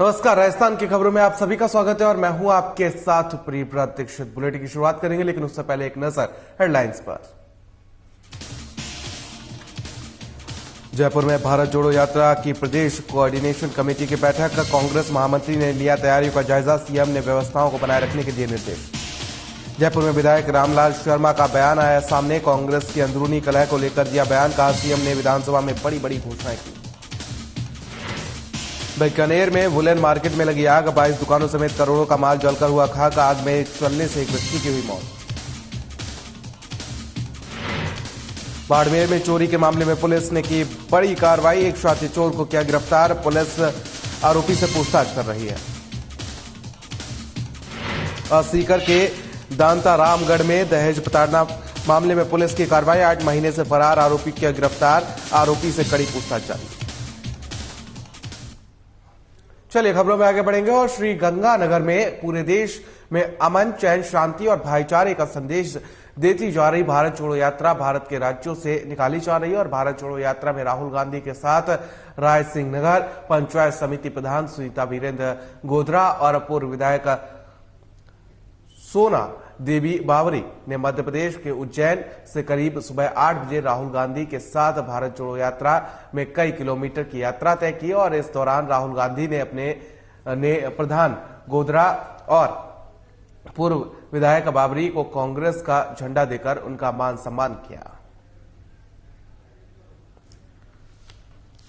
नमस्कार, राजस्थान की खबरों में आप सभी का स्वागत है और मैं हूं आपके साथ प्रियव्रत दीक्षित। बुलेटिन की शुरुआत करेंगे, लेकिन उससे पहले एक नजर हेडलाइंस पर। जयपुर में भारत जोड़ो यात्रा की प्रदेश कोऑर्डिनेशन कमेटी की बैठक। कांग्रेस महामंत्री ने लिया तैयारियों का जायजा। सीएम ने व्यवस्थाओं को बनाए रखने के दिए निर्देश। जयपुर में विधायक रामलाल शर्मा का बयान आया सामने। कांग्रेस की अंदरूनी कलह को लेकर दिया बयान। कहा, सीएम ने विधानसभा में बड़ी बड़ी घोषणाएं की। बीकानेर में वुलन मार्केट में लगी आग। 22 दुकानों समेत करोड़ों का माल जलकर हुआ खाक। आग में चलने से एक व्यक्ति की हुई मौत। बाड़मेर में चोरी के मामले में पुलिस ने की बड़ी कार्रवाई। एक शातिर चोर को किया गिरफ्तार। पुलिस आरोपी से पूछताछ कर रही है। और सीकर के दांता रामगढ़ में दहेज प्रताड़ना मामले में पुलिस की कार्रवाई। 8 महीने से फरार आरोपी किया गिरफ्तार। आरोपी से कड़ी पूछताछ जारी। चलिए खबरों में आगे बढ़ेंगे और श्री गंगानगर में पूरे देश में अमन, चैन, शांति और भाईचारे का संदेश देती जा रही भारत जोड़ो यात्रा भारत के राज्यों से निकाली जा रही है। और भारत जोड़ो यात्रा में राहुल गांधी के साथ राय सिंह नगर पंचायत समिति प्रधान सुनीता वीरेंद्र गोधरा और पूर्व विधायक सोना देवी बावरी ने मध्य प्रदेश के उज्जैन से करीब सुबह 8 बजे राहुल गांधी के साथ भारत जोड़ो यात्रा में कई किलोमीटर की यात्रा तय की। और इस दौरान राहुल गांधी ने अपने प्रधान गोधरा और पूर्व विधायक बावरी को कांग्रेस का झंडा देकर उनका मान सम्मान किया।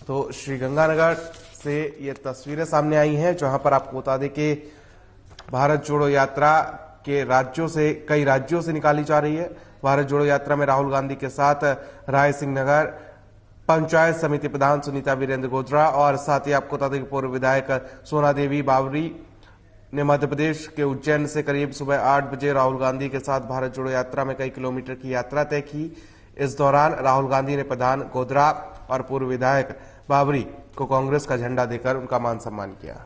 तो श्री गंगानगर से ये तस्वीरें सामने आई हैं, जहां पर आपको बता दें कि भारत जोड़ो यात्रा के राज्यों से कई राज्यों से निकाली जा रही है। भारत जोड़ो यात्रा में राहुल गांधी के साथ राय सिंह नगर पंचायत समिति प्रधान सुनीता वीरेंद्र गोधरा और साथ ही आपको बता दें कि पूर्व विधायक सोना देवी बावरी ने मध्य प्रदेश के उज्जैन से करीब सुबह 8 बजे राहुल गांधी के साथ भारत जोड़ो यात्रा में कई किलोमीटर की यात्रा तय की। इस दौरान राहुल गांधी ने प्रधान गोधरा और पूर्व विधायक बावरी को कांग्रेस का झंडा देकर उनका मान सम्मान किया।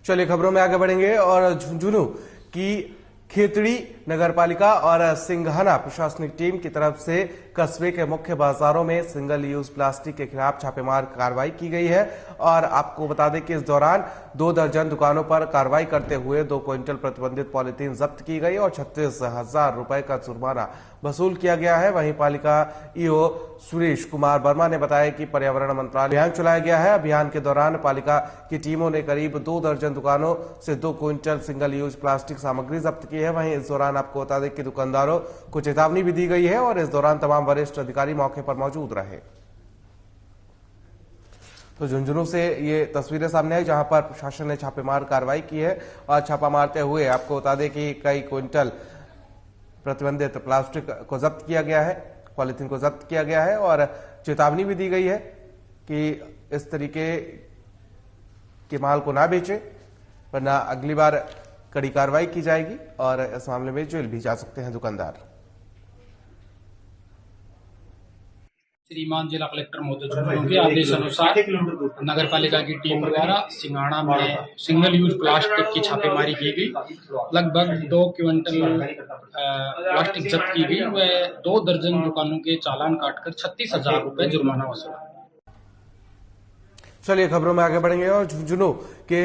चलिए खबरों में आगे बढ़ेंगे और झुंझुनू की खेतड़ी नगरपालिका और सिंघाना प्रशासनिक टीम की तरफ से कस्बे के मुख्य बाजारों में सिंगल यूज प्लास्टिक के खिलाफ छापेमार कार्रवाई की गई है। और आपको बता दें कि इस दौरान 2 दर्जन दुकानों पर कार्रवाई करते हुए 2 क्विंटल प्रतिबंधित पॉलीथीन जब्त की गई और 36,000 रुपए का जुर्माना वसूल किया गया है। वहीं पालिका ईओ सुरेश कुमार वर्मा ने बताया कि पर्यावरण मंत्रालय अभियान चलाया गया है। अभियान के दौरान पालिका की टीमों ने करीब 2 दर्जन दुकानों से 2 क्विंटल सिंगल यूज प्लास्टिक सामग्री जब्त की है। वहीं इस दौरान आपको बता दें कि दुकानदारों को चेतावनी भी दी गई है और इस दौरान तमाम वरिष्ठ अधिकारी मौके पर मौजूद रहे। तो झुंझुनू से ये तस्वीरें सामने आई, जहां पर प्रशासन ने छापेमार कार्रवाई की है और छापा मारते हुए आपको बता दें कि कई क्विंटल प्रतिबंधित प्लास्टिक को जब्त किया गया है, पॉलीथीन को जब्त किया गया है और चेतावनी भी दी गई है कि इस तरीके के माल को ना बेचें, वरना अगली बार कड़ी कार्रवाई की जाएगी और इस मामले में जेल भी जा सकते हैं दुकानदार। श्रीमान जिला कलेक्टर महोदय झुंझुनू के आदेश अनुसार नगर पालिका की टीम द्वारा सिंघाना में सिंगल यूज प्लास्टिक की छापेमारी की गई। लगभग 2 क्विंटल प्लास्टिक जब्त की गई व 2 दर्जन दुकानों के चालान काटकर 36,000 रुपए जुर्माना वसूला। चलिए खबरों में आगे बढ़ेंगे और झुंझुनू के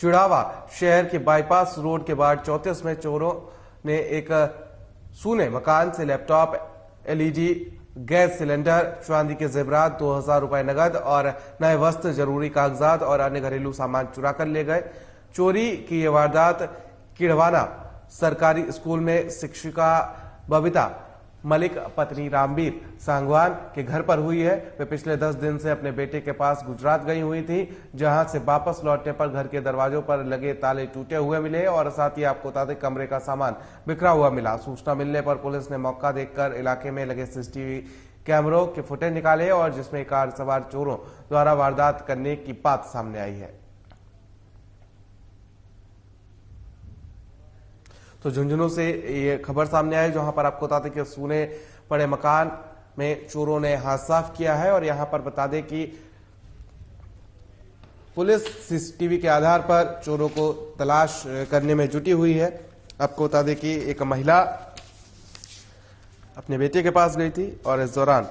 चुड़ावा शहर के बाईपास रोड के वार्ड 34 में चोरों ने एक सूने मकान से लैपटॉप, एलईडी गैस सिलेंडर, चांदी के जेवरात, 2,000 रुपए नगद और नए वस्त्र, जरूरी कागजात और अन्य घरेलू सामान चुरा कर ले गए। चोरी की यह वारदात किड़वाना सरकारी स्कूल में शिक्षिका बबीता मलिक पत्नी रामवीर सांगवान के घर पर हुई है। वे पिछले 10 दिन से अपने बेटे के पास गुजरात गई हुई थी, जहां से वापस लौटने पर घर के दरवाजों पर लगे ताले टूटे हुए मिले और साथ ही आपको बता दें कमरे का सामान बिखरा हुआ मिला। सूचना मिलने पर पुलिस ने मौका देखकर इलाके में लगे सीसीटीवी कैमरों के फुटेज निकाले और जिसमें कार सवार चोरों द्वारा वारदात करने की बात सामने आई है। तो झुंझुनू से ये खबर सामने आई, जहां पर आपको बताते कि सूने पड़े मकान में चोरों ने हाथ साफ किया है और यहां पर बता दें कि पुलिस सीसीटीवी के आधार पर चोरों को तलाश करने में जुटी हुई है। आपको बता दें कि एक महिला अपने बेटे के पास गई थी और इस दौरान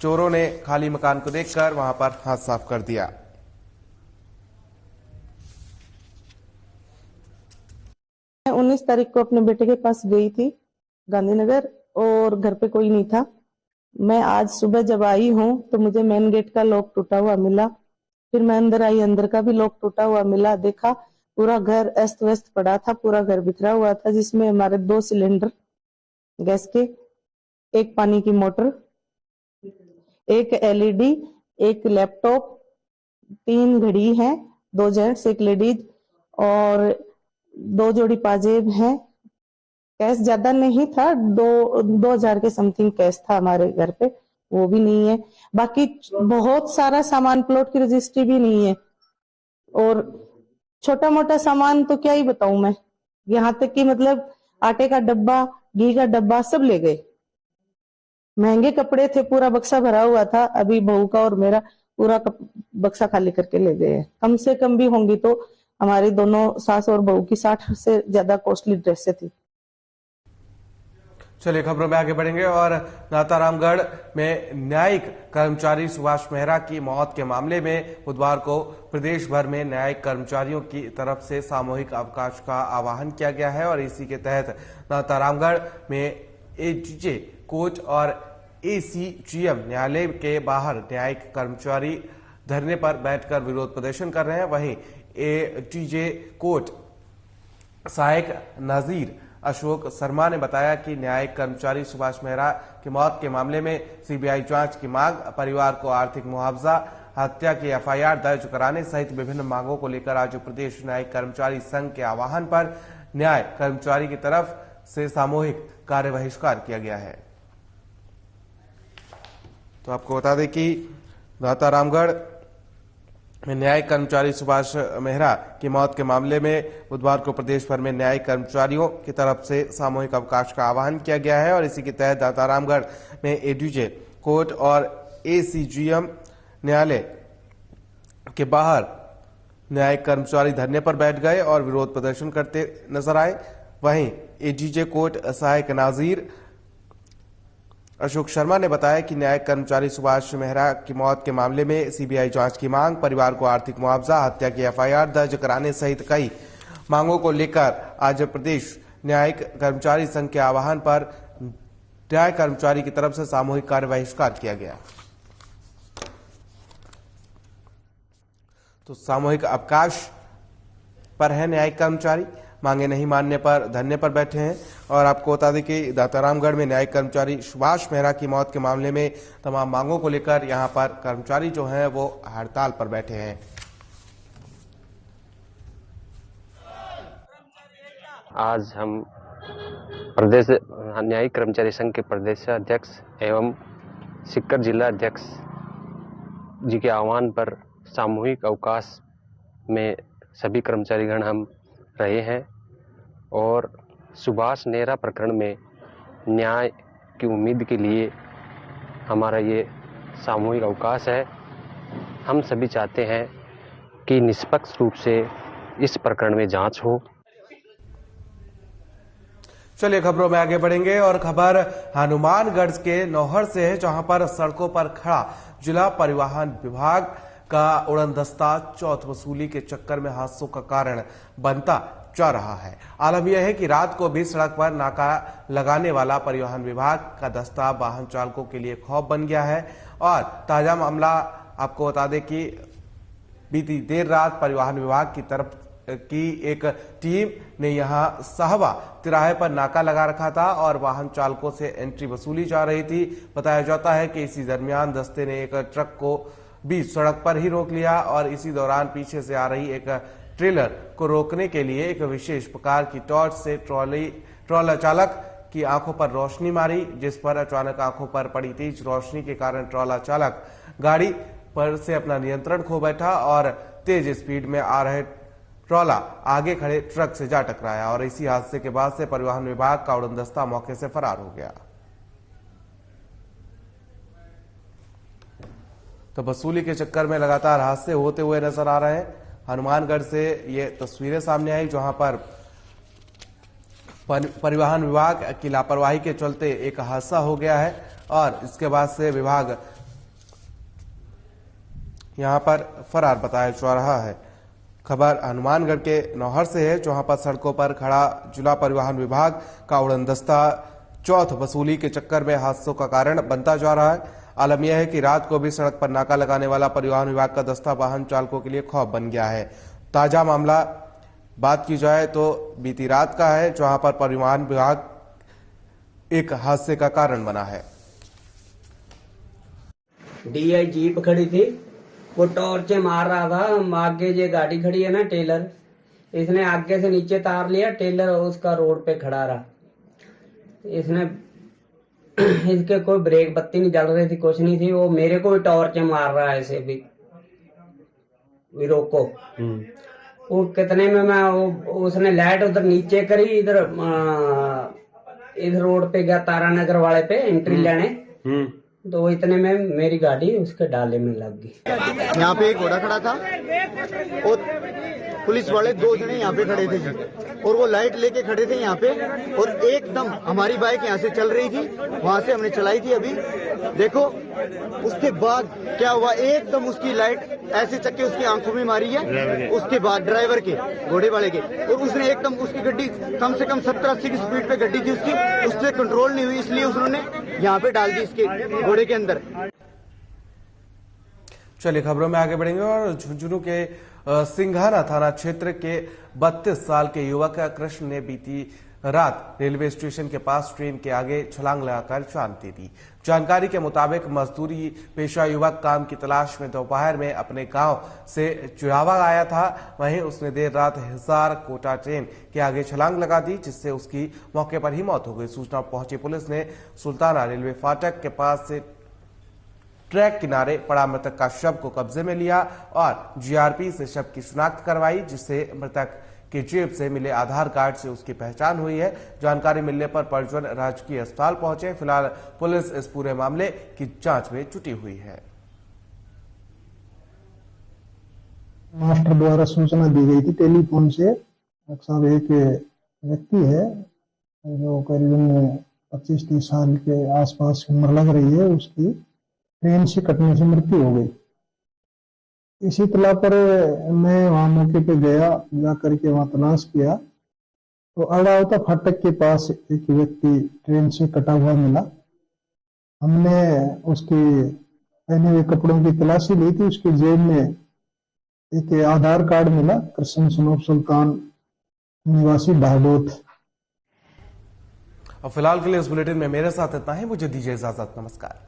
चोरों ने खाली मकान को देखकर वहां पर हाथ साफ कर दिया। मैं 19 तारीख को अपने बेटे के पास गई थी गांधीनगर और घर पे कोई नहीं था। मैं आज सुबह जब आई हूँ तो मुझे मेन गेट का लॉक टूटा हुआ मिला। फिर मैं अंदर आई, अंदर का भी लॉक टूटा हुआ मिला। देखा पूरा घर अस्त व्यस्त पड़ा था, पूरा घर बिखरा हुआ था, जिसमें हमारे 2 सिलेंडर गैस के, एक पानी की मोटर, एक एलईडी, एक लैपटॉप, 3 घड़ी है, 2 जेंट्स, 1 लेडीज और 2 जोड़ी पाजेब हैं। कैश ज्यादा नहीं था, 2000 के समथिंग कैश था हमारे घर पे, वो भी नहीं है। बाकी बहुत सारा सामान, प्लॉट की रजिस्ट्री भी नहीं है और छोटा मोटा सामान तो क्या ही बताऊं मैं। यहाँ तक कि मतलब आटे का डब्बा, घी का डब्बा सब ले गए। महंगे कपड़े थे, पूरा बक्सा भरा हुआ था। अभी बहू का और मेरा पूरा बक्सा खाली करके ले गए। कम से कम भी होंगी तो हमारी दोनों सास और बहू की 60 से ज्यादा कॉस्टली ड्रेसें थी। चलिए खबरों में आगे बढ़ेंगे और नाथारामगढ़ में न्यायिक कर्मचारी सुभाष मेहरा की मौत के मामले में बुधवार को प्रदेश भर में न्यायिक कर्मचारियों की तरफ से सामूहिक अवकाश का आह्वान किया गया है और इसी के तहत नाथारामगढ़ में एडीजे कोर्ट और एसीजीएम न्यायालय के बाहर न्यायिक कर्मचारी धरने पर बैठकर विरोध प्रदर्शन कर रहे हैं। वहीं एडीजे कोर्ट सहायक नाजीर अशोक शर्मा ने बताया कि न्यायिक कर्मचारी सुभाष मेहरा की मौत के मामले में सीबीआई जांच की मांग, परिवार को आर्थिक मुआवजा, हत्या की एफआईआर दर्ज कराने सहित विभिन्न मांगों को लेकर आज प्रदेश न्यायिक कर्मचारी संघ के आह्वान पर न्याय कर्मचारी की तरफ से सामूहिक कार्य बहिष्कार किया गया है। तो आपको बता दें कि नाथारामगढ़ में न्यायिक कर्मचारी सुभाष मेहरा की मौत के मामले में बुधवार को प्रदेश भर में न्यायिक कर्मचारियों की तरफ से सामूहिक अवकाश का आह्वान किया गया है और इसी के तहत नाथारामगढ़ में एडीजे कोर्ट और एसीजीएम न्यायालय के बाहर न्यायिक कर्मचारी धरने पर बैठ गए और विरोध प्रदर्शन करते नजर आए। वहीं एडीजे कोर्ट सहायक नाजीर अशोक शर्मा ने बताया कि न्यायिक कर्मचारी सुभाष मेहरा की मौत के मामले में सीबीआई जांच की मांग, परिवार को आर्थिक मुआवजा, हत्या की एफआईआर दर्ज कराने सहित कई मांगों को लेकर आज प्रदेश न्यायिक कर्मचारी संघ के आह्वान पर न्याय कर्मचारी की तरफ से सामूहिक कार्य बहिष्कार किया गया। तो सामूहिक अवकाश पर है न्यायिक कर्मचारी, मांगे नहीं मानने पर धरने पर बैठे हैं। और आपको बता दें कि नाथारामगढ़ में न्यायिक कर्मचारी सुभाष मेहरा की मौत के मामले में तमाम मांगों को लेकर यहां पर कर्मचारी जो हैं वो हड़ताल पर बैठे हैं। आज हम प्रदेश न्यायिक कर्मचारी संघ के प्रदेश अध्यक्ष एवं सीकर जिला अध्यक्ष जी के आह्वान पर सामूहिक अवकाश में सभी कर्मचारीगण हम रहे हैं और सुभाष नेहरा प्रकरण में न्याय की उम्मीद के लिए हमारा ये सामूहिक अवकाश है। हम सभी चाहते हैं कि निष्पक्ष रूप से इस प्रकरण में जांच हो। चलिए खबरों में आगे बढ़ेंगे और खबर हनुमानगढ़ के नौहर से है, जहां पर सड़कों पर खड़ा जिला परिवहन विभाग का उड़नदस्ता चौथ वसूली के चक्कर में हादसों का कारण बनता जा रहा है। आलम यह है कि रात को भी सड़क पर नाका लगाने वाला परिवहन विभाग का दस्ता वाहन चालकों के लिए खौफ बन गया है। और ताजा मामला आपको बता दें कि बीती देर रात परिवहन विभाग की तरफ की एक टीम ने यहां साहबा तिराहे पर नाका लगा रखा था और वाहन चालकों से एंट्री वसूली जा रही थी। बताया जाता है कि इसी दरमियान दस्ते ने एक ट्रक को बीच सड़क पर ही रोक लिया और इसी दौरान पीछे से आ रही एक ट्रेलर को रोकने के लिए एक विशेष प्रकार की टॉर्च से ट्रॉलर चालक की आंखों पर रोशनी मारी, जिस पर अचानक आंखों पर पड़ी तेज रोशनी के कारण ट्रॉलर चालक गाड़ी पर से अपना नियंत्रण खो बैठा और तेज स्पीड में आ रहे ट्रॉला आगे खड़े ट्रक से जा टकराया और इसी हादसे के बाद से परिवहन विभाग का उड़नदस्ता मौके से फरार हो गया। तो वसूली के चक्कर में लगातार हादसे होते हुए नजर आ रहे हैं। हनुमानगढ़ से ये तस्वीरें सामने आई जहां पर परिवहन विभाग की लापरवाही के चलते एक हादसा हो गया है और इसके बाद से विभाग यहां पर फरार बताया जा रहा है। खबर हनुमानगढ़ के नौहर से है जहां पर सड़कों पर खड़ा जिला परिवहन विभाग का उड़नदस्ता चौथ वसूली के चक्कर में हादसों का कारण बनता जा रहा है। आलम यह है कि रात को भी सड़क पर नाका लगाने वाला परिवहन विभाग का दस्ता वाहन चालकों के लिए खौफ बन गया है। ताजा मामला बात की जाए तो बीती रात का है जहां पर परिवहन विभाग एक हादसे का कारण बना है। DI जीप खड़ी थी, वो टॉर्च मार रहा था। आगे जो गाड़ी खड़ी है ना टेलर, इसने आगे से नीचे तार लिया, टेलर उसका रोड पे खड़ा रहा। इसने इसके कोई ब्रेक बत्ती नहीं जल रही थी, कुछ नहीं थी। वो मेरे को भी टॉर्च मार रहा है ऐसे भी रोको। वो कितने में मैं उसने लाइट उधर नीचे करी, इधर रोड पे गया तारानगर वाले पे एंट्री लेने, तो इतने में मेरी गाड़ी उसके डाले में लग गई। यहाँ पे एक घोड़ा खड़ा था और पुलिस वाले 2 जने यहाँ पे खड़े थे और वो लाइट लेके खड़े थे यहाँ पे और एकदम हमारी बाइक यहाँ से चल रही थी, वहां से हमने चलाई थी अभी। देखो उसके बाद क्या हुआ, एकदम उसकी लाइट ऐसे चक्के उसकी आंखों में मारी है। उसके बाद ड्राइवर के, घोड़े वाले के, और उसने एकदम उसकी गड्डी कम से कम 70-80 की स्पीड पे गड्डी थी उसकी, उससे कंट्रोल नहीं हुई, इसलिए उन्होंने यहाँ पे डाल दी इसके घोड़े के अंदर। चलिए खबरों में आगे बढ़ेंगे और झुंझुनू के सिंघाना थाना क्षेत्र के 32 साल के युवक कृष्ण ने बीती रात रेलवे स्टेशन के पास ट्रेन के आगे छलांग लगाकर जान दे दी। जानकारी के मुताबिक मजदूरी पेशा युवक काम की तलाश में दोपहर में अपने गांव से चुरावा आया था। वहीं उसने देर रात हिसार कोटा ट्रेन के आगे छलांग लगा दी जिससे उसकी मौके पर ही मौत हो गई। सूचना पहुंची पुलिस ने सुल्ताना रेलवे फाटक के पास से ट्रैक किनारे पड़ा मृतक का शव को कब्जे में लिया और GRP से शव की शिनाख्त करवाई, जिससे मृतक की जेब से मिले आधार कार्ड से उसकी पहचान हुई है। जानकारी मिलने पर परिजन राजकीय अस्पताल पहुंचे। फिलहाल पुलिस इस पूरे मामले की जांच में जुटी हुई है। मास्टर द्वारा सूचना दी गई थी टेलीफोन से, साहब एक व्यक्ति है जो करीबन 25-30 साल के आसपास उम्र लग रही है, उसकी ट्रेन से कटने से मृत्यु हो गई। इसी इत्तला पर मैं वहां मौके पे गया, जा करके वहां तलाश किया तो अड़ावता फाटक के पास एक व्यक्ति ट्रेन से कटा हुआ मिला। हमने उसके पहने हुए कपड़ों की तलाशी ली थी। उसकी जेब में एक आधार कार्ड मिला, कृष्ण सनोफ सुल्तान निवासी ढाडोत। और फिलहाल के लिए इस बुलेटिन में मेरे साथ इतना ही। मुझे दीजिए इजाजत। नमस्कार।